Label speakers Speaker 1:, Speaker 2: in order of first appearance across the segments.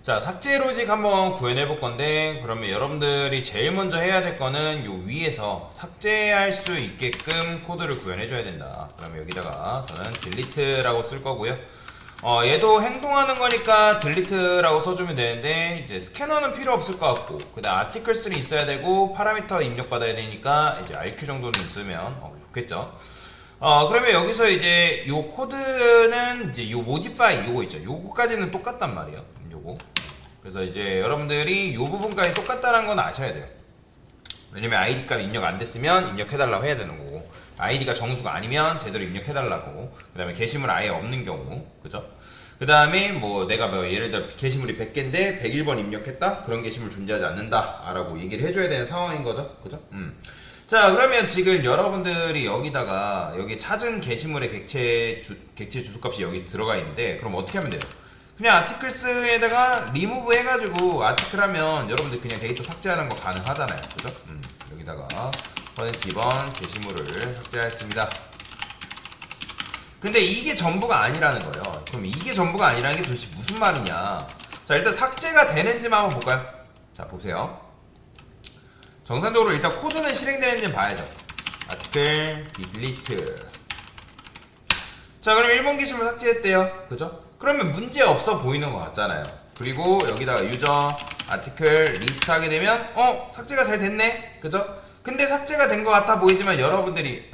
Speaker 1: 자, 삭제 로직 한번 구현해 볼 건데, 그러면 여러분들이 제일 먼저 해야 될 거는 요 위에서 삭제할 수 있게끔 코드를 구현해 줘야 된다. 그러면 여기다가 저는 delete라고 쓸 거고요. 얘도 행동하는 거니까 delete라고 써주면 되는데, 이제 스캐너는 필요 없을 것 같고, 그 다음 articles는 있어야 되고, 파라미터 입력받아야 되니까, 이제 RQ 정도는 있으면 좋겠죠. 그러면 여기서 이제 요 코드는 이제 요 modify 요거 있죠. 요거까지는 똑같단 말이에요. 요거. 그래서 이제 여러분들이 요 부분까지 똑같다는 건 아셔야 돼요. 왜냐면 ID 값 입력 안 됐으면 입력해달라고 해야 되는 거고, ID가 정수가 아니면 제대로 입력해달라고. 그 다음에 게시물 아예 없는 경우, 그죠? 그 다음에 뭐 내가 뭐 예를 들어 게시물이 100개인데 101번 입력했다? 그런 게시물 존재하지 않는다 라고 얘기를 해줘야 되는 상황인 거죠. 그죠? 자, 그러면 지금 여러분들이 여기다가 여기 찾은 게시물의 객체 주소값이 여기 들어가 있는데, 그럼 어떻게 하면 돼요? 그냥 articles에다가 remove 해가지고 article 하면 여러분들 그냥 데이터 삭제하는 거 가능하잖아요. 그죠? 여기다가 퍼센트 기본 게시물을 삭제하였습니다. 근데 이게 전부가 아니라는 거예요. 그럼 이게 전부가 아니라는 게 도대체 무슨 말이냐? 자, 일단 삭제가 되는지만 한번 볼까요? 자, 보세요. 정상적으로 일단 코드는 실행되는지 봐야죠. article delete. 자, 그럼 1번 게시물 삭제했대요. 그죠? 그러면 문제 없어 보이는 것 같잖아요. 그리고 여기다가 유저 article list 하게 되면 삭제가 잘 됐네. 그죠? 근데 삭제가 된 것 같아 보이지만 여러분들이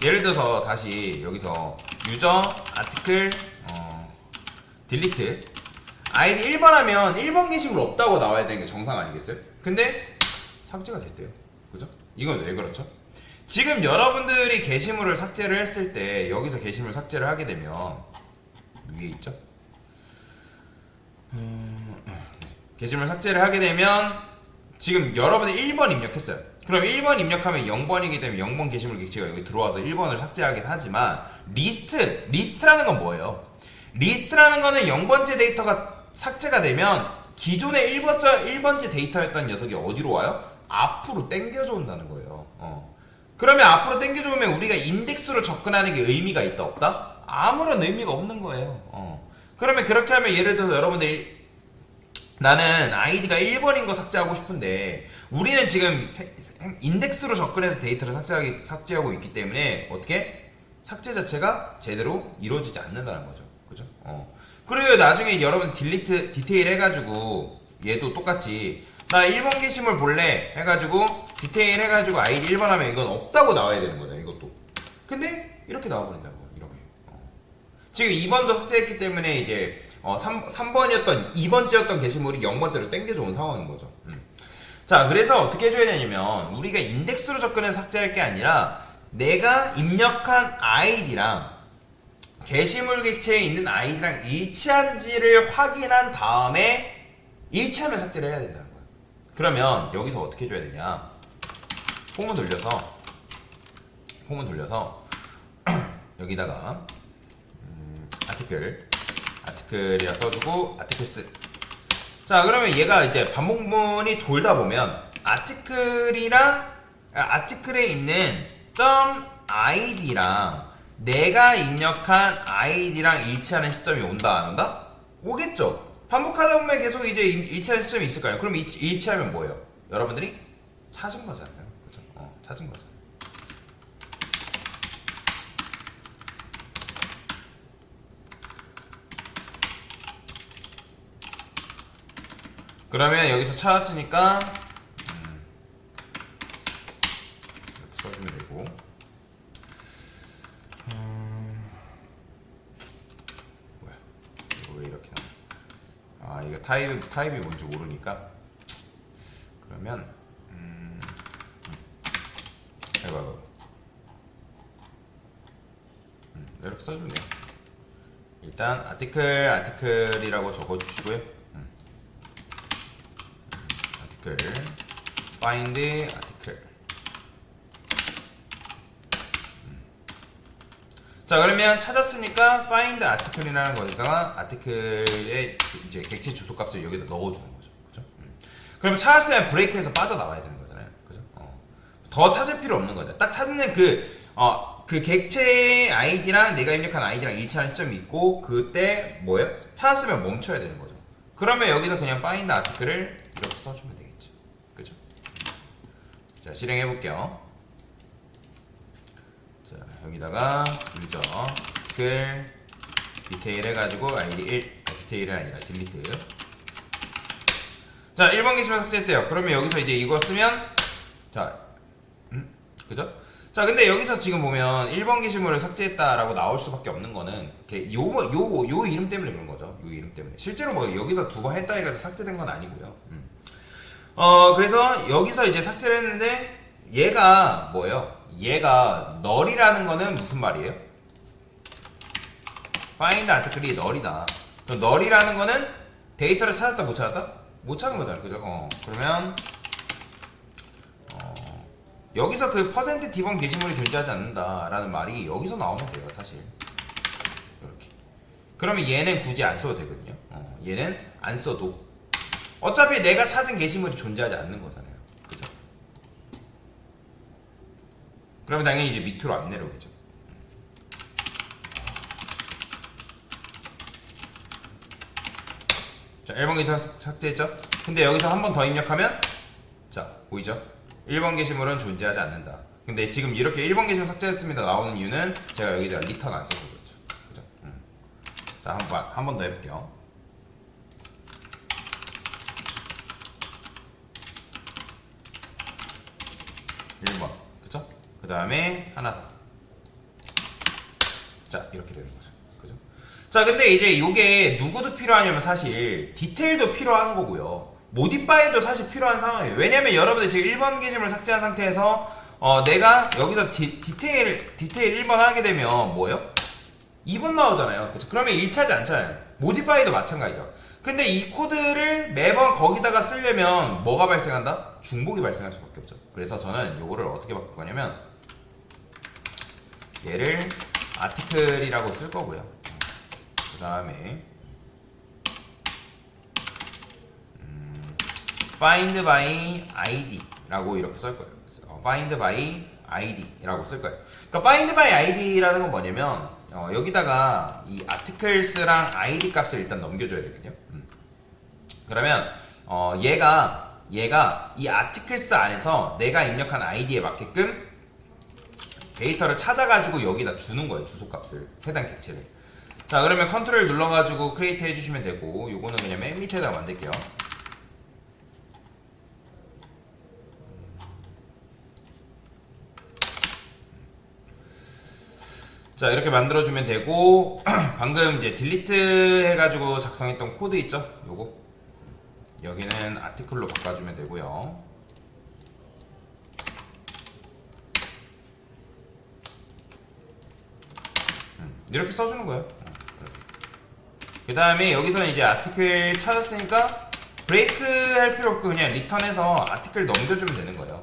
Speaker 1: 예를 들어서 다시 여기서 유저 article delete id 1번 하면 1번 게시물 없다고 나와야 되는 게 정상 아니겠어요? 근데 삭제가 됐대요. 그죠? 이건 왜 그렇죠? 지금 여러분들이 게시물을 삭제를 했을 때 여기서 게시물 삭제를 하게 되면 위에 있죠? 게시물 삭제를 하게 되면 지금 여러분이 1번 입력했어요. 그럼 1번 입력하면 0번이기 때문에 0번 게시물 객체가 여기 들어와서 1번을 삭제하긴 하지만 리스트라는 건 뭐예요? 리스트라는 거는 0번째 데이터가 삭제가 되면 기존의 1번째 데이터였던 녀석이 어디로 와요? 앞으로 당겨져 온다는 거예요. 그러면 앞으로 당겨져 오면 우리가 인덱스로 접근하는 게 의미가 있다 없다? 아무런 의미가 없는 거예요. 그러면 그렇게 하면 예를 들어서 여러분들 나는 아이디가 1번인 거 삭제하고 싶은데 우리는 지금 인덱스로 접근해서 데이터를 삭제하고 있기 때문에 어떻게? 삭제 자체가 제대로 이루어지지 않는다는 거죠. 그죠? 그리고 나중에 여러분 딜리트 디테일 해가지고 얘도 똑같이 나 1번 게시물 볼래 해가지고 디테일 해가지고 아이디 1번 하면 이건 없다고 나와야 되는 거죠. 이것도. 근데 이렇게 나와버린다고. 이렇게. 지금 2번도 삭제했기 때문에 이제 3번이었던 2번째였던 게시물이 0번째로 땡겨져 온 상황인 거죠. 자, 그래서 어떻게 해줘야 되냐면 우리가 인덱스로 접근해서 삭제할 게 아니라 내가 입력한 아이디랑 게시물 객체에 있는 아이디랑 일치한지를 확인한 다음에 일치하면 삭제를 해야 된다는 거예요. 그러면 여기서 어떻게 해줘야 되냐? 홈을 돌려서 여기다가 article이라 써주고 articles. 자, 그러면 얘가 이제 반복문이 돌다 보면 article에 있는 .id랑 내가 입력한 id랑 일치하는 시점이 온다 안 온다? 오겠죠. 반복하다 보면 계속 이제 일치하는 시점이 있을까요? 그럼 일치하면 뭐예요? 여러분들이 찾은 거잖아요. 그죠? 찾은 거죠. 그러면 여기서 찾았으니까 이렇게 써주면 되고, 뭐야? 이거 왜 이렇게 나와? 이거 타입이 뭔지 모르니까 그러면 이거 이렇게 써주면 돼요. 일단 article이라고 적어주시고요. find article. 자, 그러면 찾았으니까 find article이라는 거에다가 article의 이제 객체 주소 값을 여기다 넣어주는 거죠. 그죠? 그러면 찾았으면 브레이크에서 빠져나와야 되는 거잖아요. 그죠? 더 찾을 필요 없는 거죠. 딱 찾는 그 객체의 아이디랑 내가 입력한 아이디랑 일치하는 시점이 있고 그때 뭐예요? 찾았으면 멈춰야 되는 거죠. 그러면 여기서 그냥 find article을 이렇게 써주면 되겠죠. 그죠? 자, 실행해 볼게요. 자, 여기다가 유저 article 디테일 해가지고 id 1 디테일이 아니라 딜리트. 자, 1번 게시물 삭제했대요. 그러면 여기서 이제 이거 쓰면 자, 그죠? 자, 근데 여기서 지금 보면 1번 게시물을 삭제했다라고 나올 수밖에 없는 거는 요 이름 때문에 그런 거죠. 요 이름 때문에. 실제로 뭐 여기서 두 번 했다 해가지고 삭제된 건 아니고요. 그래서 여기서 이제 삭제를 했는데 얘가 뭐예요? 얘가 널이라는 거는 무슨 말이에요? find article이 널이다. 그럼 널이라는 거는 데이터를 찾았다 못 찾았다? 못 찾은 거잖아요. 그죠? 그러면 여기서 그 %d1 게시물이 존재하지 않는다라는 말이 여기서 나오면 돼요, 사실. 이렇게. 그러면 얘는 굳이 안 써도 되거든요. 얘는 안 써도 어차피 내가 찾은 게시물이 존재하지 않는 거잖아요. 그죠? 그러면 당연히 이제 밑으로 안 내려오겠죠. 자, 1번 게시물 삭제했죠? 근데 여기서 한 번 더 입력하면 자, 보이죠? 1번 게시물은 존재하지 않는다. 근데 지금 이렇게 1번 게시물 삭제했습니다 나오는 이유는 제가 여기다가 리턴 안 써서 그렇죠. 그죠? 자, 한 번 더 해볼게요. 그죠? 그 다음에 하나 더. 자, 이렇게 되는 거죠. 그죠? 자, 근데 이제 이게 누구도 필요하냐면 사실 디테일도 필요한 거고요. 모디파이도 사실 필요한 상황이에요. 왜냐면 여러분들 지금 1번 게시물 삭제한 상태에서 내가 여기서 디테일 1번 하게 되면 뭐예요? 2번 나오잖아요. 그쵸? 그러면 1차지 않잖아요. 모디파이도 마찬가지죠. 근데 이 코드를 매번 거기다가 쓰려면 뭐가 발생한다? 중복이 발생할 수밖에 없죠. 그래서 저는 이거를 어떻게 바꿀 거냐면 얘를 아티클이라고 쓸 거고요. 그 다음에 find by id라고 이렇게 쓸 거예요. find by id라고 쓸 거예요. 그러니까 find by id라는 건 뭐냐면 여기다가 이 articles랑 id 값을 일단 넘겨줘야 되거든요. 그러면 얘가 이 articles 안에서 내가 입력한 id에 맞게끔 데이터를 찾아가지고 여기다 주는 거예요. 주소값을 해당 객체를. 자, 그러면 컨트롤 눌러가지고 크리에이트 해주시면 되고 요거는 그냥 맨 밑에다 만들게요. 자, 이렇게 만들어주면 되고 방금 이제 딜리트 해가지고 작성했던 코드 있죠? 요거 여기는 아티클로 바꿔주면 되고요. 이렇게 써주는 거예요. 그 다음에 여기서는 이제 아티클 찾았으니까 브레이크 할 필요 없고 그냥 리턴해서 아티클 넘겨주면 되는 거예요.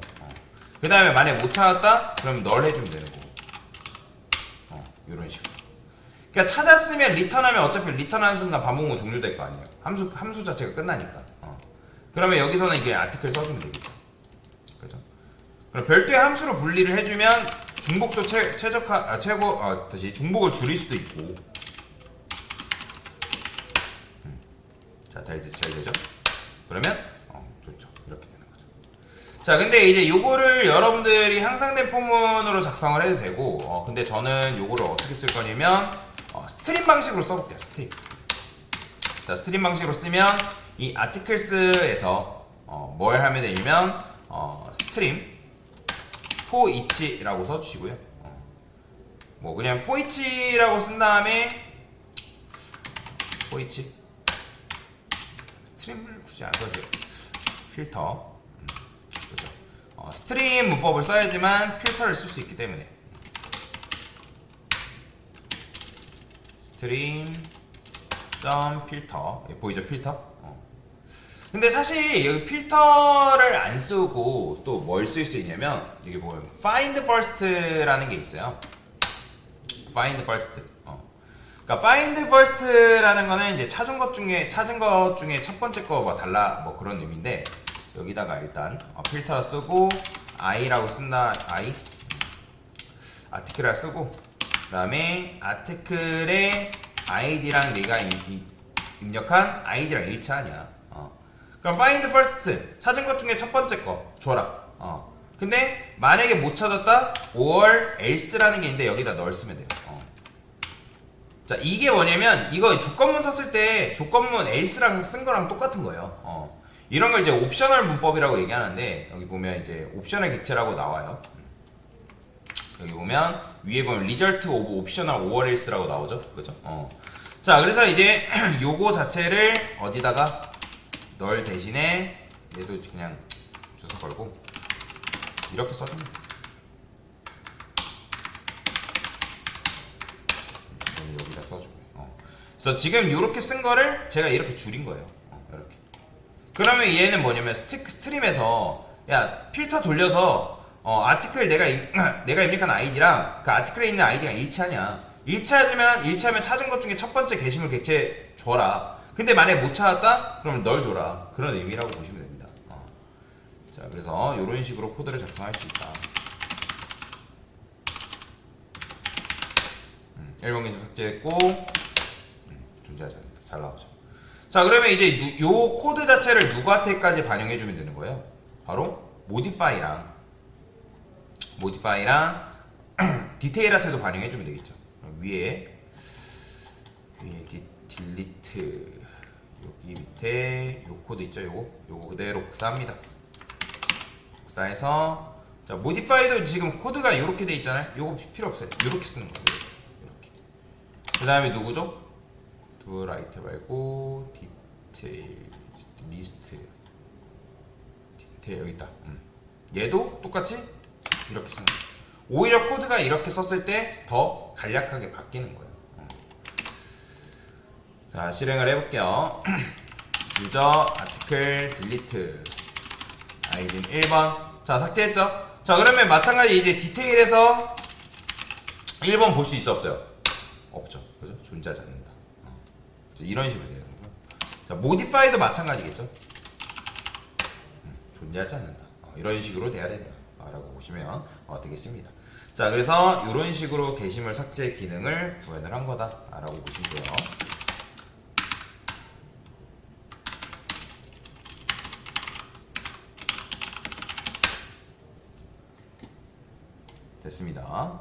Speaker 1: 그 다음에 만약에 못 찾았다? 그럼 널 해주면 되는 거고. 이런 식으로. 그러니까 찾았으면 리턴하면 어차피 리턴하는 순간 반복문 종료될 거 아니에요. 함수 자체가 끝나니까. 그러면 여기서는 이게 아티클 써주면 되겠죠. 그죠? 그럼 별도의 함수로 분리를 해주면 중복도 다시 중복을 줄일 수도 있고. 자, 잘 되죠? 그러면 좋죠. 이렇게 되는 거죠. 자, 근데 이제 요거를 여러분들이 향상된 포문으로 작성을 해도 되고 근데 저는 요거를 어떻게 쓸 거냐면 스트림 방식으로 써볼게요. 스트림. 자, 스트림 방식으로 쓰면 이 articles에서 뭘 하면 되냐면 스트림 for each라고 써주시고요. 뭐 그냥 for each라고 쓴 다음에 for each 스트림을 굳이 안 써도 돼요. 필터. 그렇죠. 스트림 문법을 써야지만 필터를 쓸 수 있기 때문에 스트림 점 필터 보이죠? 필터. 근데 사실 여기 필터를 안 쓰고 또 뭘 쓸 수 있냐면 여기 보면 find first라는 게 있어요. find first. 그러니까 find first라는 거는 이제 찾은 것 중에 첫 번째 거와 달라 뭐 그런 의미인데 여기다가 일단 필터 쓰고 i라고 쓴다. i 아티클을 쓰고 그다음에 아티클의 id랑 내가 입력한 아이디랑 일치하냐. 그럼 find first 찾은 것 중에 첫 번째 거 줘라. 근데 만약에 못 찾았다 or else라는 게 있는데 여기다 널 쓰면 돼요. 자, 이게 뭐냐면 이거 조건문 썼을 때 조건문 else랑 쓴 거랑 똑같은 거예요. 이런 걸 이제 옵셔널 문법이라고 얘기하는데 여기 보면 이제 옵셔널 객체라고 나와요. 여기 보면 위에 보면 result of optional or else라고 나오죠. 그죠? 자, 그래서 이제 요거 자체를 어디다가 널 대신에 얘도 그냥 주소 걸고 이렇게 써줍니다. 여기다 써주고. 그래서 지금 이렇게 쓴 거를 제가 이렇게 줄인 거예요. 이렇게. 그러면 얘는 뭐냐면 스트림에서 야 필터 돌려서 아티클 내가 입력한 아이디랑 그 아티클에 있는 아이디랑 일치하냐. 일치하면 찾은 것 중에 첫 번째 게시물 객체 줘라. 근데 만약에 못 찾았다? 그러면 널 줘라. 그런 의미라고 보시면 됩니다. 자, 그래서 이런 식으로 코드를 작성할 수 있다. 1번 계속 삭제했고 존재하지 않는다. 잘 나오죠. 자, 그러면 이제 요 코드 자체를 누구한테까지 반영해주면 되는 거예요? 바로 modify랑 디테일한테도 반영해주면 되겠죠. 위에 delete 여기 밑에 요 코드 있죠? 요거 그대로 복사합니다. 복사해서 자, modify도 지금 코드가 이렇게 돼 있잖아요. 요거 필요 없어요. 이렇게 쓰는 거예요. 이렇게. 그 다음에 누구죠? 두 라이트 말고 디테일 리스트 디테일 여기 있다. 얘도 똑같이 이렇게 쓰는 거예요. 오히려 코드가 이렇게 썼을 때 더 간략하게 바뀌는 거예요. 자, 실행을 해볼게요. 유저 아티클 딜리트 아이디는 1번. 자, 삭제했죠? 자, 그러면 마찬가지 이제 디테일에서 1번 볼 수 있어 없어요? 없죠. 그죠? 존재하지 않는다. 이런 식으로 되는 거고요. 자, modify도 마찬가지겠죠? 존재하지 않는다. 이런 식으로 돼야 된다. 라고 보시면 되겠습니다. 자, 그래서 이런 식으로 게시물 삭제 기능을 구현을 한 거다. 라고 보시면 돼요. 됐습니다.